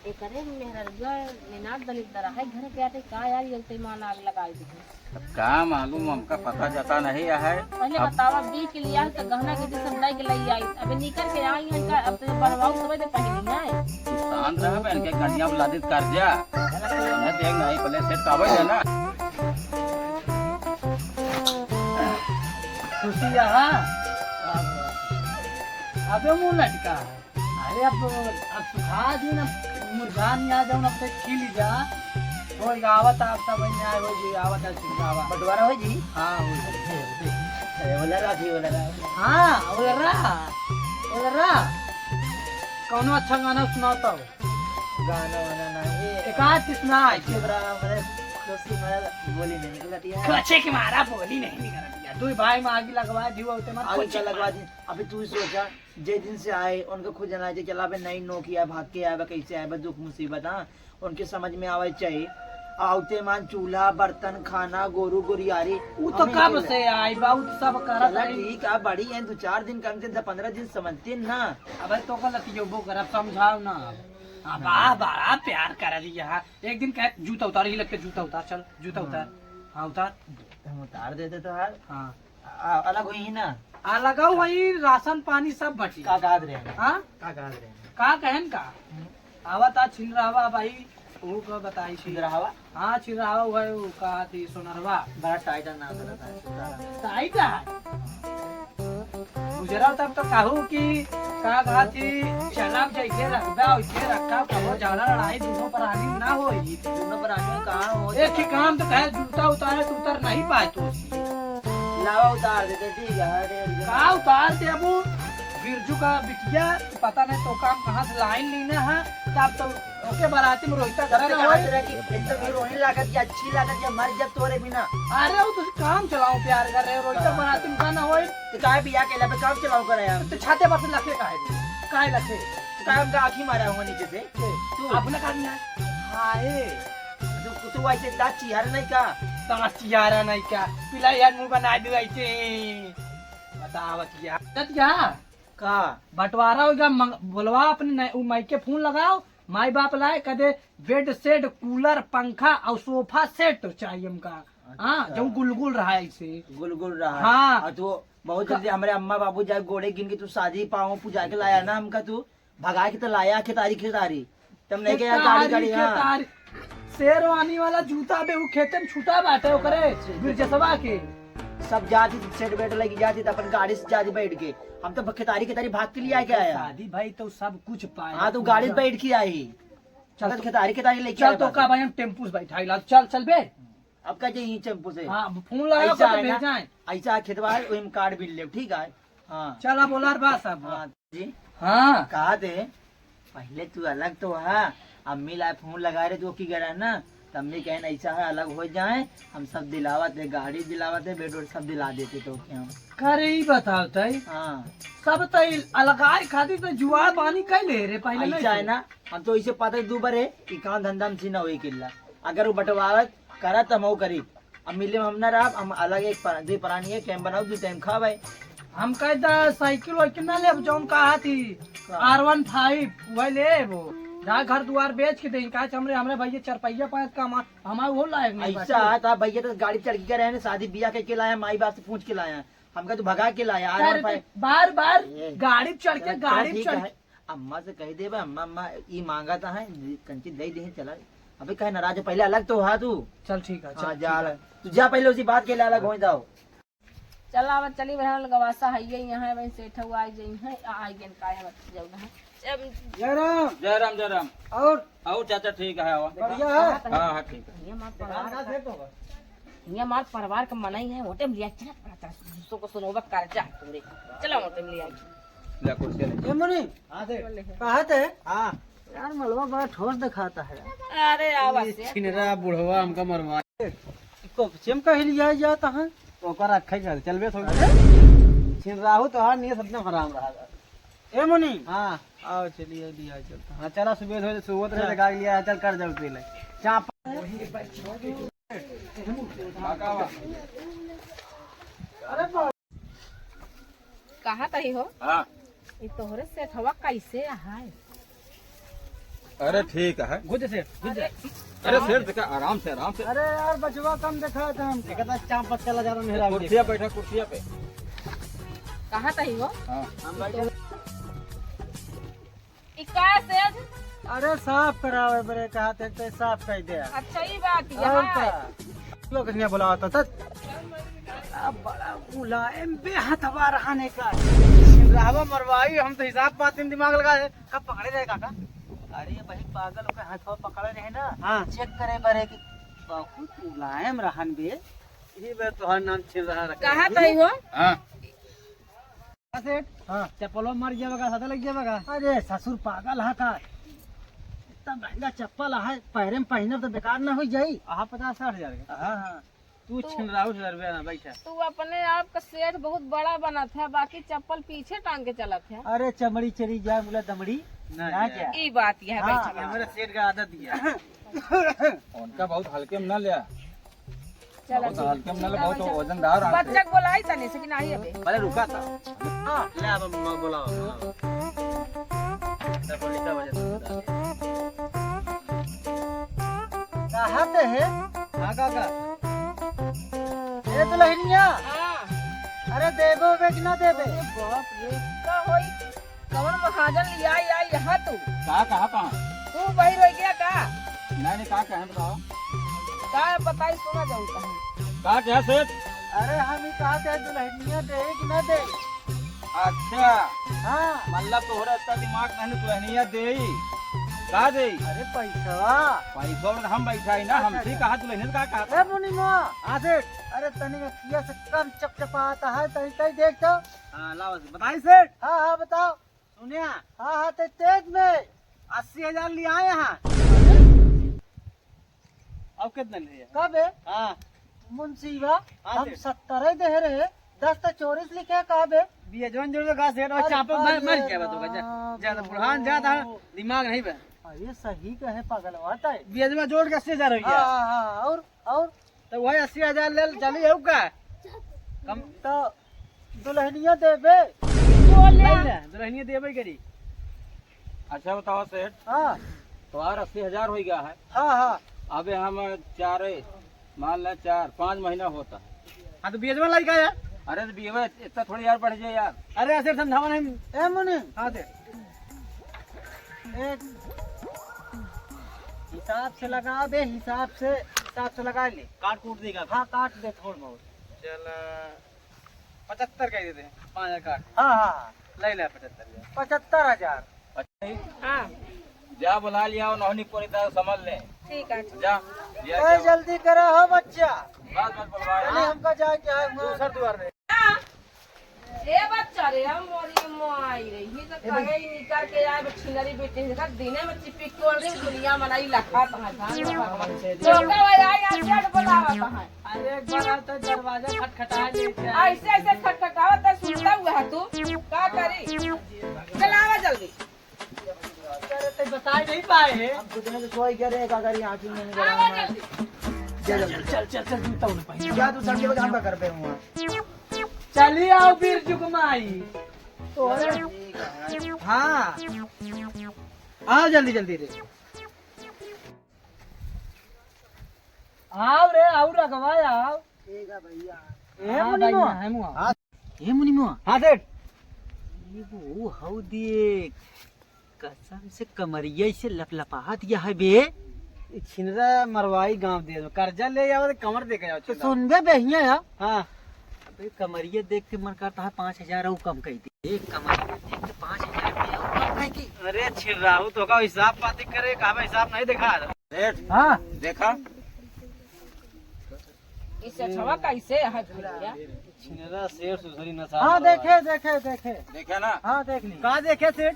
एकरे मेहररुआ निनाद दलित दरा है घर पे आते का यार ये ते मान आग लगाई दी। अब क्या मालूम, हमका पता जाता नहीं है। पहले बतावा बी के लिया तो गहना के सब लाई के लई आई अबे निकल के आई है का अब तो बनवाऊ सब दे पहले है किसान रहा बहन के गड़िया बुलादित कर जा न देख नहीं पहले सेट कावे है ना खुशी यहाँ अबे मुँह लटका है। अरे अब सुखा दी ना मुर्गा नहीं आ जाऊँ अब तक खिल जा हो आवत आप सब आए हो जी आवत है सुखावा बंटवारा हो जी। हाँ हो अरे बोला रहा हाँ बोल रहा कौनो अच्छा गाना सुनाता हो गाना वाना नहीं एक आध किसना मैंने दोस्ती मेरा बोली नहीं निकलती है। कच्चे के मारा बोली नहीं निकल तू भाई में आगे लगवा दी होते मत आगे क्या लगवा दी। अभी तू सोचा जे दिन से आए उनको खुद जाना चाहिए चला नई नौकिया भाग के आया कैसे आया दुख मुसीबत। हाँ उनके समझ में आवे चाहिए आवते मान चूल्हा बर्तन खाना गोरू गुरियारी वो तो कब से आई बाबू सब करत है ठीक है बड़ी है 2-4 दिन कम से 15 दिन समझते ना। अब तो गलत जो वो कर समझाओ ना वाह बड़ा प्यार कर दी यहाँ एक दिन कह जूता उतार ही लगते जूता उतार चल जूता उतार हाँ उतार हम उतार देते तो यार हाँ अलग हुई ही ना आ लगाओ वही राशन पानी सब बची का काद रहे हाँ का काद रहे का कहन का आवत आ छिन रहा भाई वो को बताई छी रहा हाँ छिन रहा है वो का थी सोनरवा बड़ा टाइटर नाम रहता है टाइट है गुजरा तब तो कहूँ कि का कहा थी चला जैसे रखा वैसे रखा कहो ज्यादा लड़ाई दोनों प्राणी ना हो दोनों प्राणी कहाँ हो एक ही काम तो कहे जूता उतारे तो उतर नहीं पाए तो लावा उतार देते ठीक है का उतार दे अब बिरजू का बिटिया पता नहीं तो काम कहाँ से लाइन लेना है तब तो ओके बाराती में रोहिता करे ना होई रोने लागत या अच्छी लागत या मर जब तोरे बिना अरे वो तो काम चलाओ प्यार कर रहे रोहिता बाराती में का ना होई तो काहे बिया के लबे काम चलाओ करे यार तो छाते पर से लखे काहे लखे काहे उनका आँखी मारा हुआ नीचे से तू अपने का नहीं हाय तू ऐसे दांत चिहार नहीं का चियारा नहीं क्या पिला यार मुंह बना दो ऐसे बतावत यार का बंटवारा होगा बोलवा अपने माइक के फोन लगाओ माई बाप लाए कदे बेड सेट कूलर पंखा और सोफा सेट चाहिए हमका हाँ जो गुलगुल रहा है इसे गुलगुल रहा हाँ और तो बहुत जल्दी हमारे अम्मा बाबू जाए गोड़े गिन के तू शादी पाओ पूजा के लाया ना हमका तू भगा के तो लाया खेतारी तुम नहीं गया गाड़ी गाड़ी हाँ शेरवानी वाला जूता बे वो खेते में छूटा बाटे करे बिरजसवा के सब जाती सेट बेट लगी जाती अपन गाड़ी से जाती बैठ के हम तो खेतारी भाग के लिए आया शादी भाई तो सब कुछ पाए हाँ तो गाड़ी बैठ के आई चल खेतारी लेके चल तो का भाई हम टेम्पू से बैठा चल बे अब का चाहिए टेम्पू से हाँ फोन लगा ऐसा खेतवा है वही कार्ड बिल ले ठीक है हाँ चला बोला बात सब हाँ जी हाँ कहा थे पहले तू अलग तो है अम्मी लाए फोन लगा रहे तो की करा ना अम्मी कहना ऐसा है अलग हो जाए हम सब दिलावते गाड़ी दिलावते बेड सब दिला देते तो क्या करे ही बताओ तई हाँ सब तई अलगाई खाती तो जुआ पानी कह ले रे पहले ऐसा है ना हम तो इसे पता दू बरे कि काम धंधा में सीना हुई किल्ला अगर वो बंटवारत करा तो हम करी अब मिले हम ना रहा हम अलग एक दो प्राणी है कैम बनाओ 2 टाइम खा भाई हम कह साइकिल वाइकिल ना ले जो कहा थी R15 वही ले वो जहाँ घर द्वार बेच के दें का हमरे भैया 4 पहिया 5 का हमारा वो लायक नहीं ऐसा था भैया तो गाड़ी चढ़ के रहे शादी बियाह के लाया माई बाप से पूछ के लाया हमका तो भगा के लाया बार गाड़ी चढ़ के गाड़ी चढ़ अम्मा से कह दे अम्मा अम्मा ये मांगा था है कंची दे दे चला अबे कहे नाराज पहले अलग तो हा तू चल ठीक है हाँ जा तू जा पहले उसी बात के लिए अलग हो जाओ चला अब चली बहन लगवासा है ये यहाँ वहीं सेठ हुआ आई गई है आई गई का है जाऊ ना जय राम जय राम जय राम और चाचा ठीक है बढ़िया है हाँ हाँ ठीक है ये मार परिवार का मना ही है होटल में लिया चला पड़ा दूसरों को सुनोगा कर्जा तुमरे चला होटल में लिया ले कुर्सी ले ये मुनी कहा थे हाँ यार मलवा बड़ा ठोस दिखाता है अरे आवाज छिनरा बुढ़वा हमका मरवा को चिमका हिल जाता है ओकर रखे चल चलबे थोड़ा छिनराहु तो हां नहीं सबने हराम रहा ए मुनी हां आओ चलिए दिया चलता हां चला सुबह हो सुबह रहे गाड़ी लिया चल कर जाओ पीले चाप कहाँ तही हो हाँ ये तोहरे सेठ हवा कैसे है अरे ठीक है। गुज से गुज। अरे सेठ देखा, आराम से आराम से। अरे यार बचवा कम देखा था हम देखा था चाप पर चला जा रहा मेरा कुर्सिया बैठा, कुर्सिया पे। कहाँ था ही वो? हाँ हम बैठे। इक्का सेठ। अरे साफ करावे बरे कहा थे तो साफ कर दे। अच्छा ये बात और यहाँ क्या है। लोग कन्या बुलावा था अब बड़ा मुलायम बेहतवा रहने का रहवा मरवाई। हम तो हिसाब पाते में दिमाग लगा है कब पकड़े रहे काका। अरे भाई पागल होकर हाथ पकड़े रहे ना। हाँ चेक करे बरे की बहुत मुलायम रहन बे। ये बे तोहर नाम छिल रहा रखा। कहाँ था ही वो? हाँ सेठ। हाँ चप्पलों मर जाएगा साथ लग जाएगा। अरे ससुर पागल है का इतना महंगा चप्पल है पैरे में पहने तो बेकार ना हो जाई। 50-60 हजार। हाँ हाँ तू छिन रहा रुपया ना बैठा। तू अपने आप का सेठ बहुत बड़ा बना था, बाकी चप्पल पीछे टांग के चला था। अरे चमड़ी चली जाए बोला दमड़ी ना क्या। ये बात यह है। हाँ, मेरे सेठ का आदत दिया। उनका बहुत हल्के में न लिया, चला बहुत हल्के में न लिया, बहुत वजनदार आंटे। बच्चा को बोलाई तनी से कि नहीं अबे। पहले रुका था। हाँ ले अब बोला कहते है। हाँ काका ये तो लहनिया। हाँ। अरे देबो बे कि ना देबे। बाप रे का होई कवन महाजन लिया आई यहाँ तू कहाँ तू वही रह गया का नहीं कहाँ कहाँ बताओ। का बताई सुना जाऊँ कहीं। कहाँ क्या सेठ? अरे हम ही कहते हैं दुल्हनिया दे कि ना दे। अच्छा हाँ मतलब तोहरा इतना दिमाग नहीं, दुल्हनिया दे का दे। अरे पैसा पैसा में हम बैठा ही ना, हमसे कहा दुल्हनिया का कहा। ए मुनिमा आधे। अरे तनी किया से कम चपचपाता है तनी तई देख तो। हां लाओ बताई सेठ। हां हां बताओ सुनिया। हां हां ते तेज में 80,000 ले आए यहां। अब कितना लिए कब है? हां मुंशीबा हम 70 दे रहे 10 तो 24 लिखे कब है? बियजवन जोड़ का सेठ और चापो मर गया तो ज्यादा बुढ़ान ज्यादा दिमाग नहीं बे। अरे सही कहे पागल होता है। बियजवा जोड़ के 80,000 हो गया। हां हां और तो वही 80,000 ले चली है का कम तो दुल्हनिया देबे। बोल ले दुल्हनिया देबे करी। अच्छा बताओ सेठ, हां तुम्हारा 80,000 हो गया है। हां हां अबे हम मान ले 4-5 महीना होता। हां तो बियजवा लगा है। अरे तो बीवे इतना थोड़ी यार बढ़ जाए यार। अरे ऐसे समझावा नहीं ए मुनि। हां दे एक हिसाब से लगा दे, हिसाब से लगा ले। काट कूट देगा। हाँ काट दे थोड़ बहुत। चल 75 कह देते हैं 5,000 काट। हाँ हाँ ले ले 75,000। हाँ जा बुला लिया नौनी पूरी तरह समझ ले। ठीक है। जा ए जल्दी करो हो बच्चा। बात मत बुलवा। चलिए हमका जाके है दूसर द्वार में। ए बच्चा रे हम मोरी माई रे ही तो कहे ही निकाल के आए छिनरी बेटे देखा दिने में चिपक के और दुनिया मनाई लखा कहां था तो का आए आज बुलावा कहां। अरे एक बार तो दरवाजा खटखटा ले। ऐसे ऐसे खटखटावत है सुनता हुआ है तू का करी। चल आवा जल्दी। अरे बताई नहीं पाए है। हम खुद में तो सोई कह रहे अगर यहाँ की मैंने आवा जल्दी। चल जूता उन्हें पहन। क्या तू सबके काम कर पे हुआ। चलिए आओ वीर जुगमाई तो। हाँ आओ जल्दी जल्दी रे। आओ रे आओ रखवा आओ। ठीक है भैया। ए मुनिमुआ ए मुनिमुआ। हाँ सेठ ये वो हाउ देख कसम से कमरिया से लपलपा दिया है बे। छिनरा मरवाई गांव दे कर्जा ले आओ कमर दे के जाओ। तो सुन बे बहिया या। हाँ कमरिया देख के मन करता है 5,000 और कम कही थी। एक कमरिया देख के 5,000 में और कम कही थी। अरे छिराहू तो का हिसाब पाती करे कहा हिसाब नहीं दिखा। सेठ हाँ देखा इसे छवा कैसे है भैया। छिनरा शेर सुसरी न हाँ देखे देखे देखे देखा ना। हाँ देख ली कहा देखे सेठ।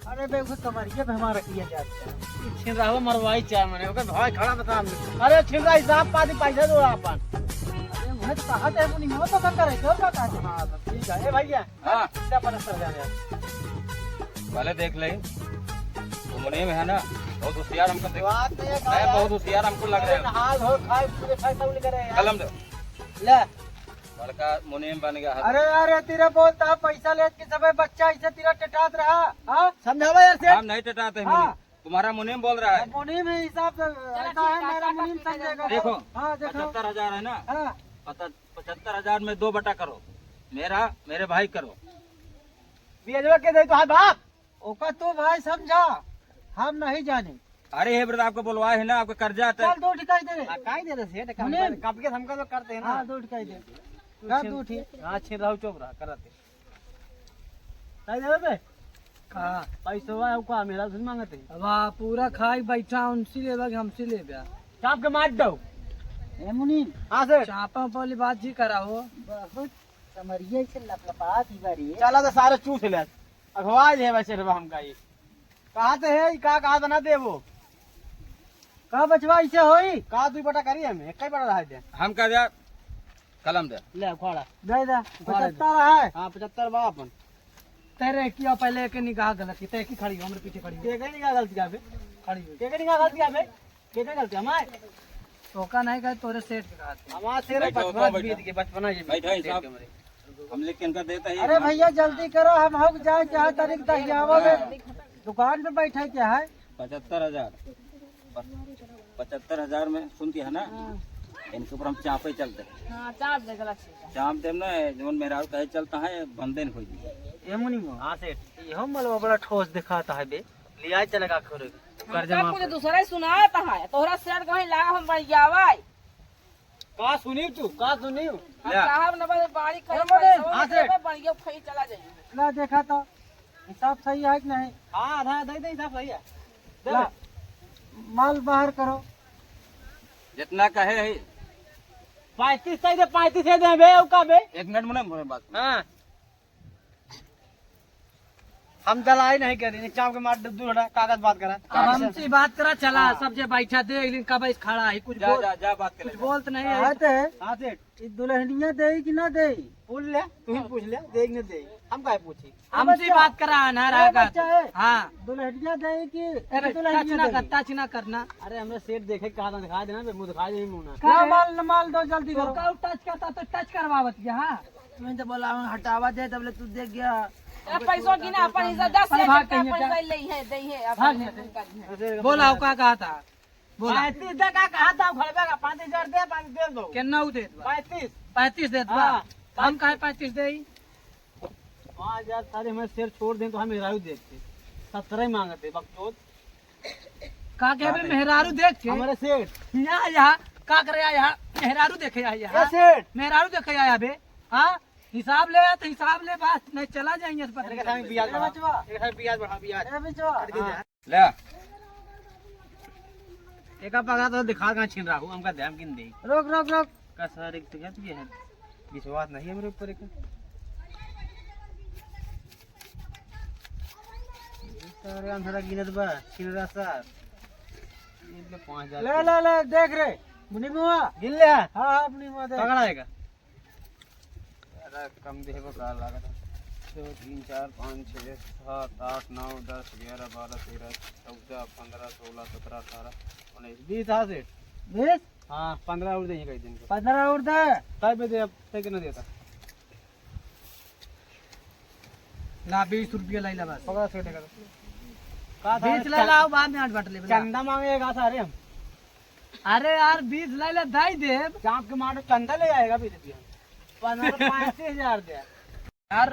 अरे बे कमरिया पे हमारा किया जाता है। छिराहू मरवाई चार मने भाई खड़ा बता। अरे छिरा हिसाब पाती पैसा दो अपन। मैं तो कहा था मुनि मो तो कर रहे का कहते। हां ठीक है ए भैया। हां क्या पता चल जाने पहले देख ले घूमने में है ना बहुत होशियार हमको देख। बात नहीं है बहुत होशियार हमको लग रहा है। हाल हो खाए पूरे खाए सब ले करे कलम दे ले बड़का मुनीम बन गया है। अरे यार ये तेरा बोलता पैसा ले के सब बच्चा इसे तेरा टटात रहा। हाँ समझावा यार सेठ। हम नहीं टटाते हाँ। मुनीम, तुम्हारा मुनीम बोल रहा है। मुनीम है हिसाब से ऐसा है मेरा मुनीम समझेगा। देखो हाँ देखो 75,000 है ना, हाँ 75,000 में 2 बटा करो, मेरा मेरे भाई करो। बेजवा के दे तो हाँ बाप ओका तो भाई समझा हम नहीं जाने। अरे हे ब्रदर आपको बुलवाए है ना, आपका कर्जा चल 2 ठिकाई दे काई दे रहे सेठ मुनीम। कब के हमका तो करते हैं ना। हाँ 2 ठिकाई दे का 2 ठीक। हाँ छीन रहा चुप रहा करते सही दे बे हाँ पैसा है का मेरा सुन मांगते वाह पूरा खाई बैठा उनसे ले बाग हमसे ले बया चाप के मार दो ए मुनीम। हाँ सर चापा वाली बात जी करा हो बहुत समरिया से लपलपा थी बारी। चला तो सारे चूस ले अखबाज है वैसे रवा हमका ये कहाँ से है कहाँ बना दे वो का बचवा इसे होई कहाँ 2 बटा करी हमें एक ही बटा रहा दे हम कर दिया कलम दे। ले खोड़ा दे दे 75 है। हाँ 75 बा अपन तेरे किया पहले के निगाह गलती ते की खड़ी हमरे पीछे खड़ी के कहीं का गलती का बे खड़ी हुई के कहीं का गलती का बे के कहीं गलती हमारे टोका नहीं गए तोरे सेठ के कहा थे। हमारे तेरे बैठो, बचपना बैठो। बीत के बचपना ये बैठो ही साहब, हम लिख के इनका देते ही। अरे भैया जल्दी करो हम हो जाए जहाँ तारीख दहियावा में दुकान पे बैठे क्या है। 75,000 75,000 में सुनती है ना, इनके ऊपर हम चापे चलते हैं। हाँ चाप दे गलत चीज चाप देम ना जोन मेरा कहे चलता है बंदे न खोजी। ये मुनी हाँ सेठ ये हम मलवा बड़ा ठोस दिखाता है बे लिया चलेगा खोरे कर्जा सब कुछ दूसरा ही सुनाता है तोहरा शेर कहीं लगा हम बढ़ियावा का सुनी तू का सुनी हम साहब न बस बाड़ी करे हाँ, पैसा सेठ। बढ़िया खई चला जाइए। ना देखा तो हिसाब सही है कि नहीं। हाँ आधा दे दे हिसाब सही है दे ला, माल बाहर करो। जितना कहे है। 35 सही दे 35 दे बे का बे 1 मिनट में ना बात। हाँ हम दलाई नहीं कर रहे चाप के मार दूर हटा कागज बात करा अब हमसे बात करा चला सब जे बैठा दे एक दिन कब खड़ा है कुछ जा जा जा बात कर कुछ ले। बोलत नहीं है। हाँ सेठ इस दुल्हनिया दे कि ना दे पूछ ले तू ही पूछ ले देख न दे हम काहे पूछी हमसे बात करा ना बच्चा है। हाँ दुल्हनिया दे कि गत्ता चिना करना। अरे हमने सेठ देखे कहा था दिखा देना मुंह दिखा दे मुंह ना माल माल दो जल्दी करो। टच करता तो टच करवावत हाँ मैं तो बोला हटावा दे तब तू देख गया पैसों की ना अपन हिसाब 10 अरे भाग का कहीं पैसा जा। ले है दे है भाग अपन बोला का कहा था बोला 35 दे का कहा था खड़बे का 5,000 दे 5 दे दो कितना दे 35 35 दे हाँ। हम कहे 35 दे 5,000 सारे हमें शेर छोड़ दें तो हम मेहरारू देखते 17 ही मांगते बकचोद का के बे मेहरारू देख के हमारे सेठ यहाँ का करे यहाँ मेहरारू देखे यहाँ सेठ मेहरारू देखे यहाँ बे हाँ हिसाब ले तो हिसाब ले बस नहीं चला जाएंगे अस्पताल एक साथ ब्याज बढ़ा एक साथ ब्याज बढ़ा ब्याज ले एक पगा तो दिखा कहाँ छीन रहा हूँ हमका ध्यान किन दे रोक रोक रोक का सर एक तो ये है विश्वास नहीं है मेरे ऊपर एक सारे अंधरा गिनत बा छीन रहा सर ये 5,000 ले ले ले देख रे मुनि बुआ गिन ले हाँ हाँ अपनी माँ देख पकड़ा आएगा कम दे को का लगा 2 3 4 5 6 7 8 9 10 11 12 13 14 15 16 17 18 19 20 हाँ सेठ 20 हाँ 15 और देंगे कई दिन को 15 और दे तब दे अब तक न देता ला 20 रुपया लाई ला बस पकड़ा सेठ का 20 ले लाओ बाद में 8 बट ले चंदा मांगेगा सारे हम अरे यार 20 ले ले दाई दे चाप के मारो चंदा ले आएगा भी देती हम 35,000 दे यार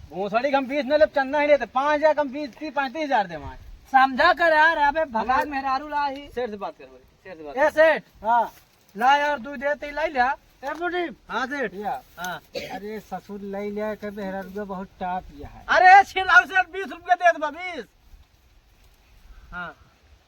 भोसड़ी हम 20 न ले चंदा ही लेते 5,000 कम 35,000 दे हमारे समझा कर यार अबे भगवान मेहरारू ला ही सेठ से बात कर सेठ से बात ए सेठ हाँ ला यार दूध देते लाई लिया ए बुढ़ी हाँ सेठ या हाँ अरे ससुर लाई लिया के मेहरारू बहुत टाप लिया है अरे छिलाओ से 20 रुपया दे दो 20 हाँ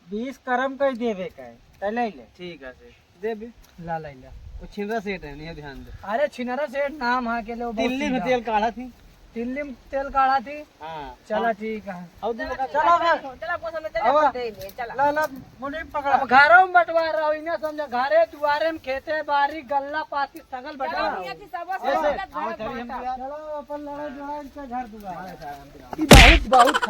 20 करम कर देवे का है ले ले ठीक है सेठ दे भी ला लाई ला वो छिंदा सेठ है नहीं ध्यान दे अरे छिनारा सेठ नाम हाँ के लो दिल्ली में तेल काढ़ा थी दिल्ली में तेल काढ़ा थी हाँ चला ठीक है और दिन का चलो फिर चला को समय आवा। चला दे चला ला ला मुझे पकड़ा अब घरों में बंटवा रहा हूँ इन्हें समझा घरे दुआरे में खेते बारी गल्ला पाती सगल बटा चला रहा हूँ। मियां की सब ऐसे से आओ चलिए हम बांटा। तो यार चलो अपन लड़ाई जोड़ा इनका घर दुआ बहुत बहुत